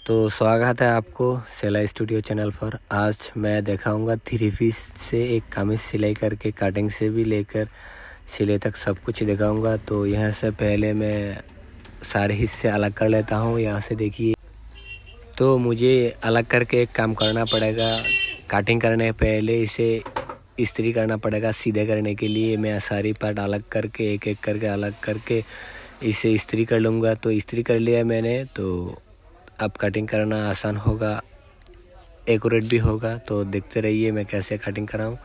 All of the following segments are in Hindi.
तो स्वागत है आपको सिलाई स्टूडियो चैनल पर। आज मैं दिखाऊंगा 3 पीस से एक कमीज सिलाई करके कटिंग से भी लेकर सिले तक सब कुछ दिखाऊंगा। तो यहाँ से पहले मैं सारे हिस्से अलग कर लेता हूँ। यहाँ से देखिए, तो मुझे अलग करके एक काम करना पड़ेगा। कटिंग करने पहले इसे इस्त्री करना पड़ेगा। सीधे करने के लिए मैं सारी पार्ट अलग करके एक एक करके अलग करके इसे इस्त्री कर लूँगा। तो इस्त्री कर लिया मैंने, तो अब कटिंग करना आसान होगा, एक्यूरेट भी होगा। तो देखते रहिए मैं कैसे कटिंग कराऊँ।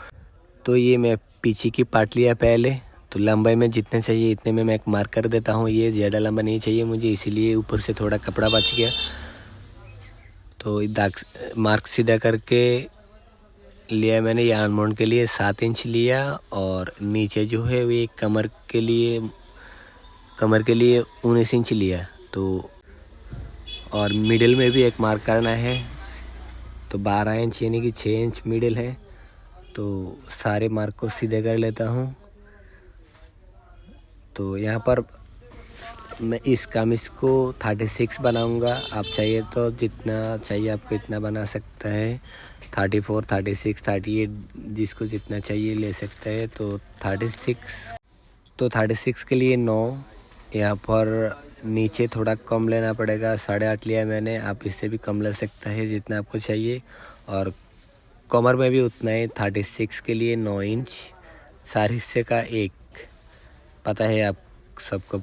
तो ये मैं पीछे की पार्ट लिया पहले, तो लंबाई में जितने चाहिए इतने में मैं एक मार्क कर देता हूँ। ये ज़्यादा लंबा नहीं चाहिए मुझे, इसीलिए ऊपर से थोड़ा कपड़ा बच गया। तो दाग मार्क सीधा करके लिया मैंने। ये आर्मोंड के लिए 7 इंच लिया, और नीचे जो है वो कमर के लिए 19 इंच लिया। तो और मिडिल में भी एक मार्क करना है, तो 12 इंच यानी कि 6 इंच मिडिल है। तो सारे मार्क को सीधे कर लेता हूँ। तो यहाँ पर मैं इस कमीज को 36 बनाऊँगा। आप चाहिए तो जितना चाहिए आपको इतना बना सकता है। 34, 36, 38 जिसको जितना चाहिए ले सकता है। तो 36 के लिए 9। यहाँ पर नीचे थोड़ा कम लेना पड़ेगा, 8.5 लिया मैंने। आप इससे भी कम ले सकता है जितना आपको चाहिए। और कमर में भी उतना ही, 36 के लिए 9 इंच, सारे हिस्से का 1, पता है आप सबको।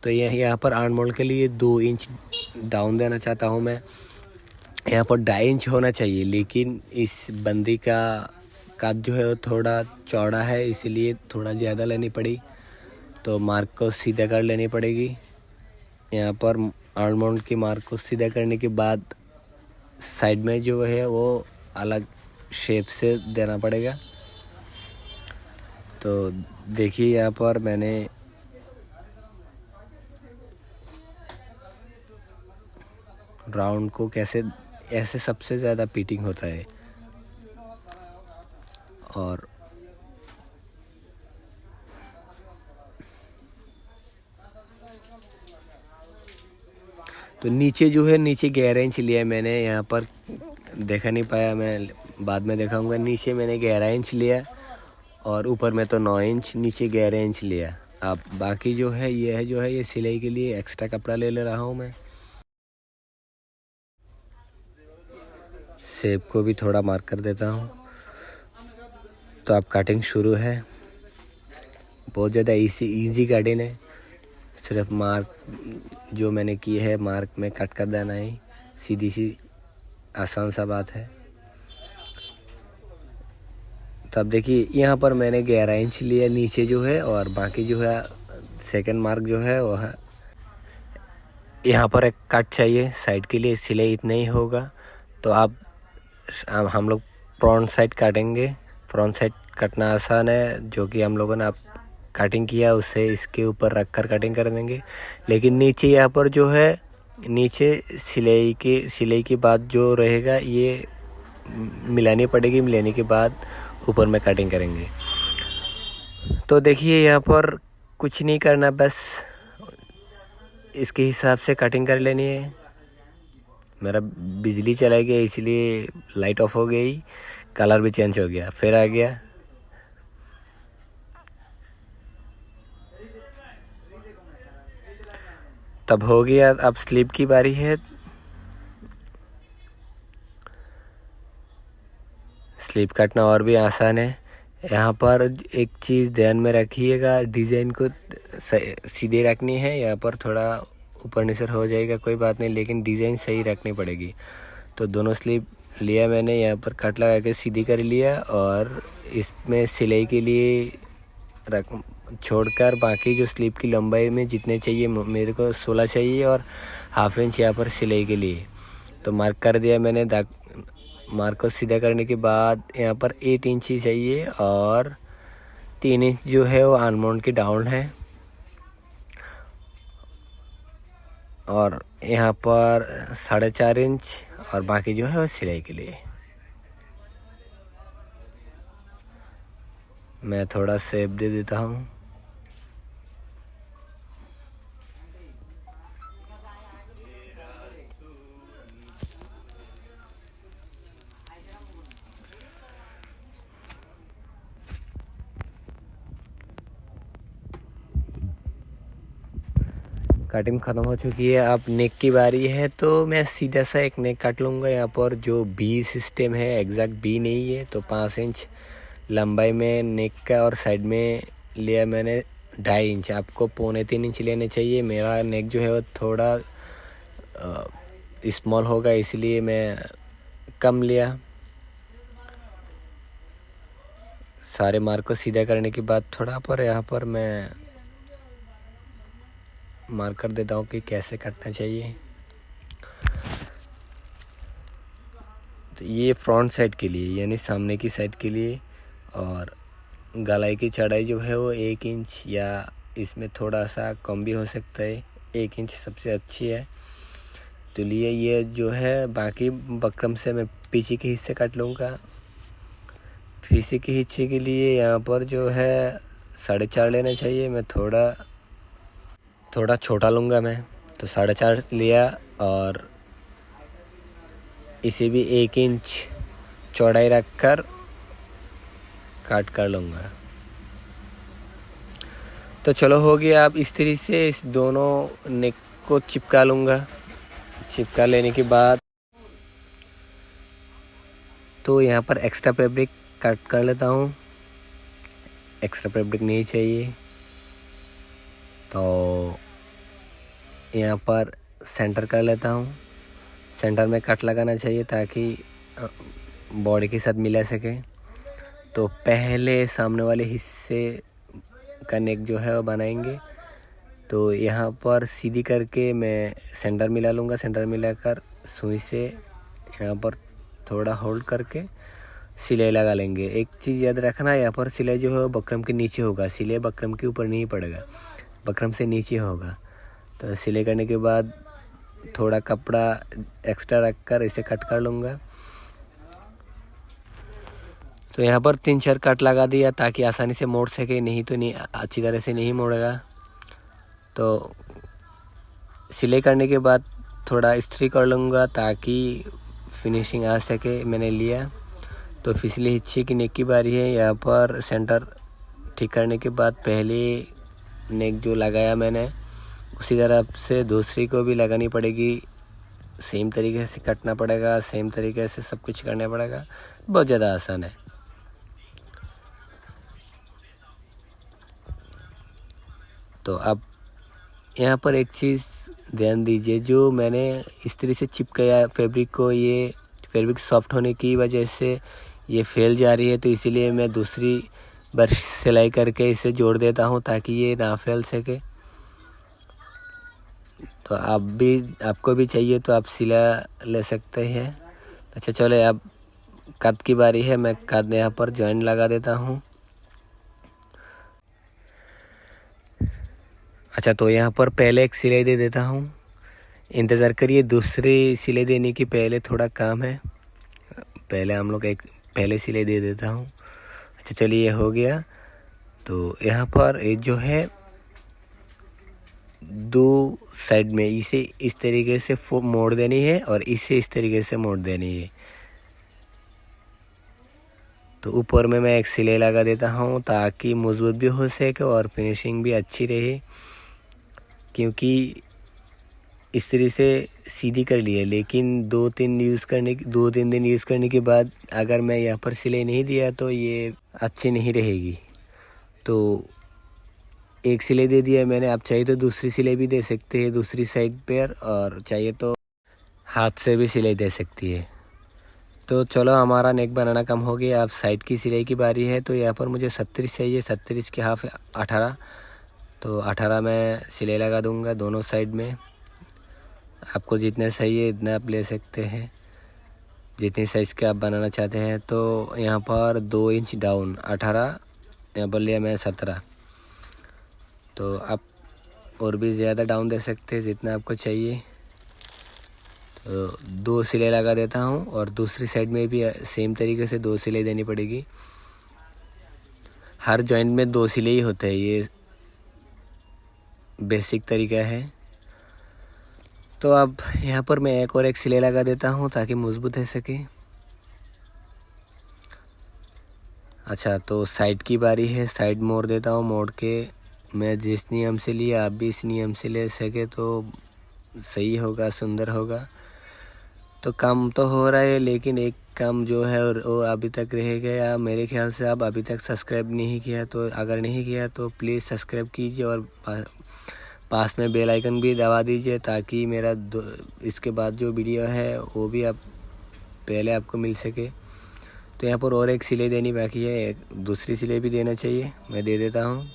तो यहाँ पर आर्म मोल्ड के लिए 2 इंच डाउन देना चाहता हूँ मैं। यहाँ पर 2.5 इंच होना चाहिए, लेकिन इस बंदी का काट जो है वो थोड़ा चौड़ा है, इसीलिए थोड़ा ज़्यादा लेनी पड़ी। तो मार्क को सीधा कर लेनी पड़ेगी। यहाँ पर आर्मोंड की मार्क को सीधा करने के बाद साइड में जो है वो अलग शेप से देना पड़ेगा। तो देखिए यहाँ पर मैंने राउंड को कैसे, ऐसे सबसे ज़्यादा फिटिंग होता है। और तो नीचे जो है, नीचे 11 इंच लिया मैंने। यहाँ पर देखा नहीं पाया मैं, बाद में दिखाऊंगा। नीचे मैंने 11 इंच लिया, और ऊपर में तो 9 इंच, नीचे 11 इंच लिया। अब बाकी जो है ये सिलाई के लिए एक्स्ट्रा कपड़ा ले रहा हूँ मैं। शेप को भी थोड़ा मार्क कर देता हूँ। तो अब कटिंग शुरू है। बहुत ज़्यादा इजी कटिंग है। सिर्फ मार्क जो मैंने की है, मार्क में कट कर देना है। सीधी सी आसान सा बात है। तब देखिए यहाँ पर मैंने 11 इंच लिया नीचे जो है, और बाकी जो है सेकंड मार्क जो है वो है। यहाँ पर एक कट चाहिए साइड के लिए, सिलाई इतना ही होगा। तो आप हम लोग फ्रंट साइड काटेंगे। फ्रंट साइड कटना आसान है, जो कि हम लोगों ने आप कटिंग किया उससे इसके ऊपर रख कर कटिंग कर देंगे। लेकिन नीचे यहाँ पर जो है, नीचे सिलाई के बाद जो रहेगा ये मिलानी पड़ेगी। मिलाने के बाद ऊपर में कटिंग करेंगे। तो देखिए यहाँ पर कुछ नहीं करना, बस इसके हिसाब से कटिंग कर लेनी है। मेरा बिजली चला गया, इसलिए लाइट ऑफ हो गई, कलर भी चेंज हो गया, फिर आ गया। तब हो गया। अब स्लीव की बारी है। स्लीव कटना और भी आसान है। यहाँ पर एक चीज़ ध्यान में रखिएगा, डिज़ाइन को सीधे रखनी है। यहाँ पर थोड़ा ऊपर नीचे हो जाएगा, कोई बात नहीं, लेकिन डिज़ाइन सही रखनी पड़ेगी। तो दोनों स्लीव लिया मैंने, यहाँ पर कट लगा के सीधी कर लिया, और इसमें सिलाई के लिए रख छोड़कर बाकी जो स्लीव की लंबाई में जितने चाहिए, मेरे को 16 चाहिए, और हाफ इंच यहाँ पर सिलाई के लिए। तो मार्क कर दिया मैंने। दाग मार्क को सीधा करने के बाद यहाँ पर 8 इंच ही चाहिए, और 3 इंच जो है वो आर्मोंड की डाउन है। और यहाँ पर 4.5 इंच, और बाकी जो है वो सिलाई के लिए। मैं थोड़ा शेप दे देता हूँ। कटिंग ख़त्म हो चुकी है, अब नेक की बारी है। तो मैं सीधा सा एक नेक काट लूँगा। यहाँ पर जो बी सिस्टम है, एग्जैक्ट बी नहीं है, तो 5 इंच लंबाई में नेक का और साइड में लिया मैंने 2.5 इंच। आपको 2.25 इंच लेने चाहिए। मेरा नेक जो है वो थोड़ा स्मॉल होगा, इसलिए मैं कम लिया। सारे मार्क को सीधा करने के बाद थोड़ा पर यहाँ पर मैं मार्क कर देता हूँ कि कैसे काटना चाहिए। तो ये फ्रंट साइड के लिए, यानी सामने की साइड के लिए, और गलाई की चौड़ाई जो है वो 1 इंच या इसमें थोड़ा सा कम भी हो सकता है। 1 इंच सबसे अच्छी है। तो लिए ये जो है बाकी बकरम से मैं पीछे के हिस्से काट लूँगा। पीछे के हिस्से के लिए यहाँ पर जो है 4.5 लेना चाहिए। मैं थोड़ा छोटा लूँगा मैं, तो 4.5 लिया और इसे भी 1 इंच चौड़ाई रखकर काट कर लूँगा। तो चलो हो गया। अब इस तरीके से इस दोनों नेक को चिपका लूँगा। चिपका लेने के बाद तो यहाँ पर एक्स्ट्रा फैब्रिक कट कर लेता हूँ। एक्स्ट्रा फैब्रिक नहीं चाहिए, तो यहाँ पर सेंटर कर लेता हूँ। सेंटर में कट लगाना चाहिए ताकि बॉडी के साथ मिला सके। तो पहले सामने वाले हिस्से का नेक जो है वो बनाएंगे। तो यहाँ पर सीधी करके मैं सेंटर मिला लूँगा। सेंटर मिलाकर सुई से यहाँ पर थोड़ा होल्ड करके सिलाई लगा लेंगे। एक चीज़ याद रखना, यहाँ पर सिलाई जो है बकरम के नीचे होगा। सिलाई बकरम के ऊपर नहीं पड़ेगा, बकरम से नीचे होगा। तो सिलाई करने के बाद थोड़ा कपड़ा एक्स्ट्रा रखकर इसे कट कर लूँगा। तो यहाँ पर 3-4 कट लगा दिया ताकि आसानी से मोड़ सके, नहीं तो नहीं अच्छी तरह से नहीं मोड़ेगा। तो सिलाई करने के बाद थोड़ा इस्त्री कर लूँगा ताकि फिनिशिंग आ सके। मैंने लिया। तो पिछले हिस्से की नेक की बारी है। यहाँ पर सेंटर ठीक करने के बाद पहले नेक जो लगाया मैंने, उसी तरफ से दूसरी को भी लगानी पड़ेगी। सेम तरीके से कटना पड़ेगा, सेम तरीके से सब कुछ करना पड़ेगा। बहुत ज़्यादा आसान है। तो अब यहाँ पर एक चीज़ ध्यान दीजिए, जो मैंने इस्त्री से चिपकाया फैब्रिक को, ये फैब्रिक सॉफ्ट होने की वजह से ये फैल जा रही है। तो इसीलिए मैं दूसरी बार सिलाई करके इसे जोड़ देता हूँ ताकि ये ना फैल सके। तो आपको भी चाहिए तो आप सिला ले सकते हैं। अच्छा चले, अब कद की बारी है। मैं कद यहाँ पर जॉइंट लगा देता हूँ। अच्छा, तो यहाँ पर पहले एक सिलाई दे देता हूँ। इंतज़ार करिए, दूसरी सिलाई देने की पहले थोड़ा काम है। पहले हम लोग एक पहले सिलाई दे देता हूँ। अच्छा चलिए, हो गया। तो यहाँ पर ये जो है 2 साइड में इसे इस तरीके से मोड़ देनी है और इसे इस तरीके से मोड़ देनी है। तो ऊपर में मैं एक सिलाई लगा देता हूँ ताकि मजबूत भी हो सके और फिनिशिंग भी अच्छी रहे। क्योंकि इस तरह से सीधी कर ली है, लेकिन 2-3 दिन यूज़ करने के बाद अगर मैं यहाँ पर सिलाई नहीं दिया तो ये अच्छी नहीं रहेगी। तो एक सिलाई दे दिया मैंने। आप चाहिए तो दूसरी सिलाई भी दे सकते हैं दूसरी साइड पर, और चाहिए तो हाथ से भी सिलाई दे सकती है। तो चलो, हमारा नेक बनाना कम हो गया। अब साइड की सिलाई की बारी है। तो यहाँ पर मुझे 37 चाहिए। 37 के हाफ 18। तो 18 में सिलाई लगा दूँगा दोनों साइड में। आपको जितने सही है इतना आप ले सकते हैं, जितनी साइज़ के आप बनाना चाहते हैं। तो यहाँ पर 2 इंच डाउन 18, यहाँ पर लिया मैं 17। तो आप और भी ज़्यादा डाउन दे सकते हैं जितना आपको चाहिए। तो 2 सिलाई लगा देता हूँ और दूसरी साइड में भी सेम तरीके से 2 सिलाई देनी पड़ेगी। हर जॉइंट में 2 सिलाई होते हैं, ये बेसिक तरीका है। तो अब यहाँ पर मैं एक सिलाई लगा देता हूँ ताकि मजबूत हो सके। अच्छा, तो साइड की बारी है। साइड मोड़ देता हूँ। मोड़ के मैं जिस नियम से लिया आप भी इस नियम से ले सके तो सही होगा, सुंदर होगा। तो काम तो हो रहा है, लेकिन एक काम जो है और वो अभी तक रह गया। मेरे ख्याल से आप अभी तक सब्सक्राइब नहीं किया, तो अगर नहीं किया तो प्लीज़ सब्सक्राइब कीजिए और पास में बेल आइकन भी दबा दीजिए, ताकि मेरा इसके बाद जो वीडियो है वो भी आप पहले आपको मिल सके। तो यहाँ पर और एक सिलाई देनी बाकी है, एक दूसरी सिलाई भी देना चाहिए, मैं दे देता हूँ।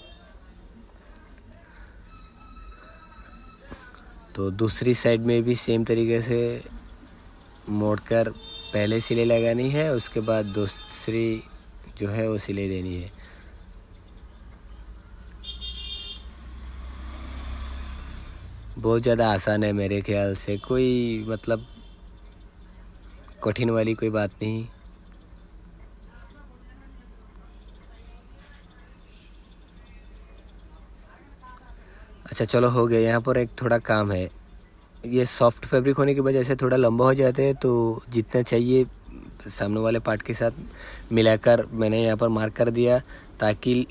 तो दूसरी साइड में भी सेम तरीके से मोड़कर पहले सिलाई लगानी है, उसके बाद दूसरी जो है वो सिलाई देनी है। बहुत ज़्यादा आसान है मेरे ख्याल से, कोई मतलब कठिन वाली कोई बात नहीं। अच्छा चलो हो गया। यहाँ पर एक थोड़ा काम है, ये सॉफ्ट फैब्रिक होने की वजह से थोड़ा लंबा हो जाते हैं, तो जितना चाहिए सामने वाले पार्ट के साथ मिलाकर मैंने यहाँ पर मार्क कर दिया, ताकि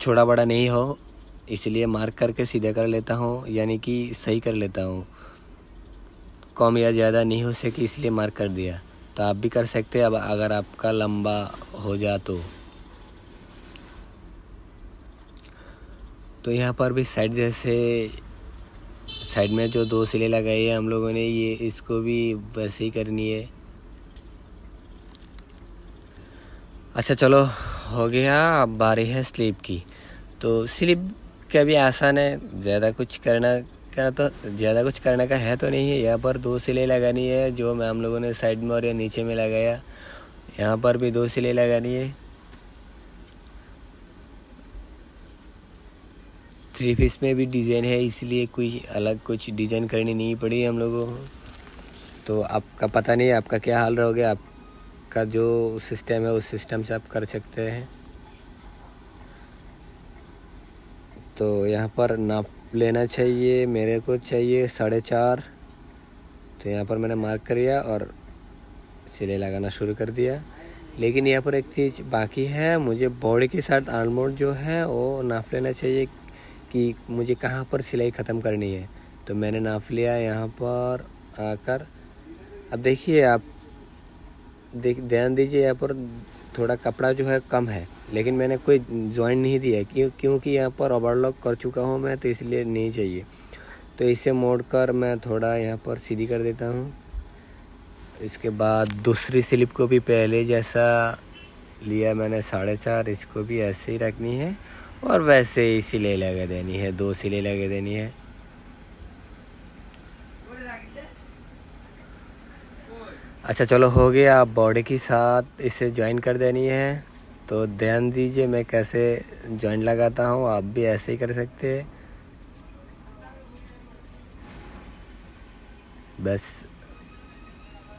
छोटा बड़ा नहीं हो, इसलिए मार्क करके सीधा कर लेता हूँ, यानी कि सही कर लेता हूँ। कम या ज़्यादा नहीं हो सके इसलिए मार्क कर दिया। तो आप भी कर सकते हैं अब अगर आपका लंबा हो जा तो यहाँ पर भी साइड जैसे साइड में जो 2 सिले लगाई है हम लोगों ने, ये इसको भी वैसे ही करनी है। अच्छा चलो हो गया। अब बारी है स्लीप की। तो स्लीप का भी आसान है, ज़्यादा कुछ करना का है तो नहीं है। यहाँ पर 2 सिले लगानी है, जो मैं हम लोगों ने साइड में और या नीचे में लगाया, यहाँ पर भी 2 सिले लगानी है। 3 पीस में भी डिज़ाइन है, इसलिए कोई अलग कुछ डिज़ाइन करनी नहीं पड़ी हम लोगों को। तो आपका पता नहीं आपका क्या हाल रहोगे, आपका जो सिस्टम है उस सिस्टम से आप कर सकते हैं। तो यहाँ पर नाप लेना चाहिए, मेरे को चाहिए 4.5। तो यहाँ पर मैंने मार्क कर दिया और सिलाई लगाना शुरू कर दिया। लेकिन यहाँ पर एक चीज़ बाकी है, मुझे बॉडी के साथ आर्मोल्ड जो है वो नाप लेना चाहिए कि मुझे कहाँ पर सिलाई ख़त्म करनी है। तो मैंने नाप लिया यहाँ पर आकर। अब देखिए आप ध्यान दीजिए, यहाँ पर थोड़ा कपड़ा जो है कम है, लेकिन मैंने कोई जॉइंट नहीं दिया क्योंकि यहाँ पर ओवरलॉक कर चुका हूँ मैं, तो इसलिए नहीं चाहिए। तो इसे मोड़कर मैं थोड़ा यहाँ पर सीधी कर देता हूँ। इसके बाद दूसरी स्लिप को भी पहले जैसा लिया मैंने 4.5, इसको भी ऐसे ही रखनी है और वैसे ही सिलाई लगा देनी है, 2 सिलाई लगा देनी है। अच्छा चलो हो गया। आप बॉडी के साथ इसे ज्वाइन कर देनी है। तो ध्यान दीजिए मैं कैसे जॉइंट लगाता हूँ, आप भी ऐसे ही कर सकते हैं। बस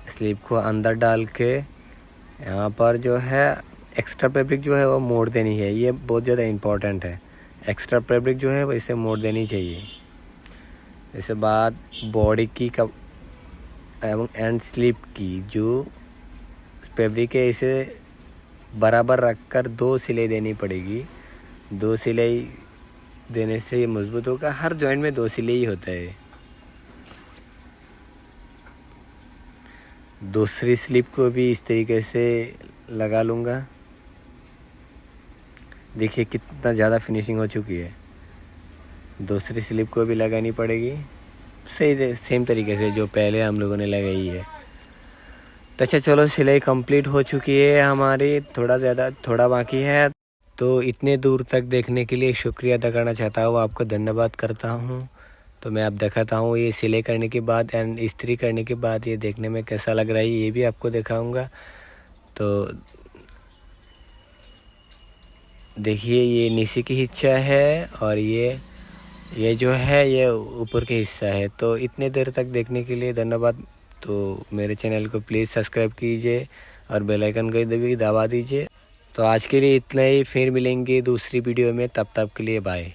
स्लीव को अंदर डाल के यहाँ पर जो है एक्स्ट्रा फैब्रिक जो है वो मोड़ देनी है, ये बहुत ज़्यादा इम्पोर्टेंट है। एक्स्ट्रा फैब्रिक जो है वो इसे मोड़ देनी चाहिए। इसके बाद बॉडी की एवं एंड स्लीव की जो फैब्रिक है इसे बराबर रखकर 2 सिलाई देनी पड़ेगी। 2 सिलाई देने से ये मजबूत होगा। हर जॉइंट में 2 सिलाई ही होता है। दूसरी स्लिप को भी इस तरीके से लगा लूँगा। देखिए कितना ज़्यादा फिनिशिंग हो चुकी है। दूसरी स्लिप को भी लगानी पड़ेगी सही सेम तरीके से जो पहले हम लोगों ने लगाई है। तो अच्छा चलो सिलाई कंप्लीट हो चुकी है हमारी, थोड़ा बाकी है। तो इतने दूर तक देखने के लिए शुक्रिया अदा करना चाहता हूँ, आपको धन्यवाद करता हूँ। तो मैं आप दिखाता हूँ ये सिलाई करने के बाद एंड इस्त्री करने के बाद ये देखने में कैसा लग रहा है, ये भी आपको दिखाऊंगा। तो देखिए ये नीचे की हिस्सा है और ये जो है ये ऊपर के हिस्सा है। तो इतने देर तक देखने के लिए धन्यवाद। तो मेरे चैनल को प्लीज़ सब्सक्राइब कीजिए और बेल आइकन को भी दबा दीजिए। तो आज के लिए इतना ही, फिर मिलेंगे दूसरी वीडियो में, तब तक के लिए बाय।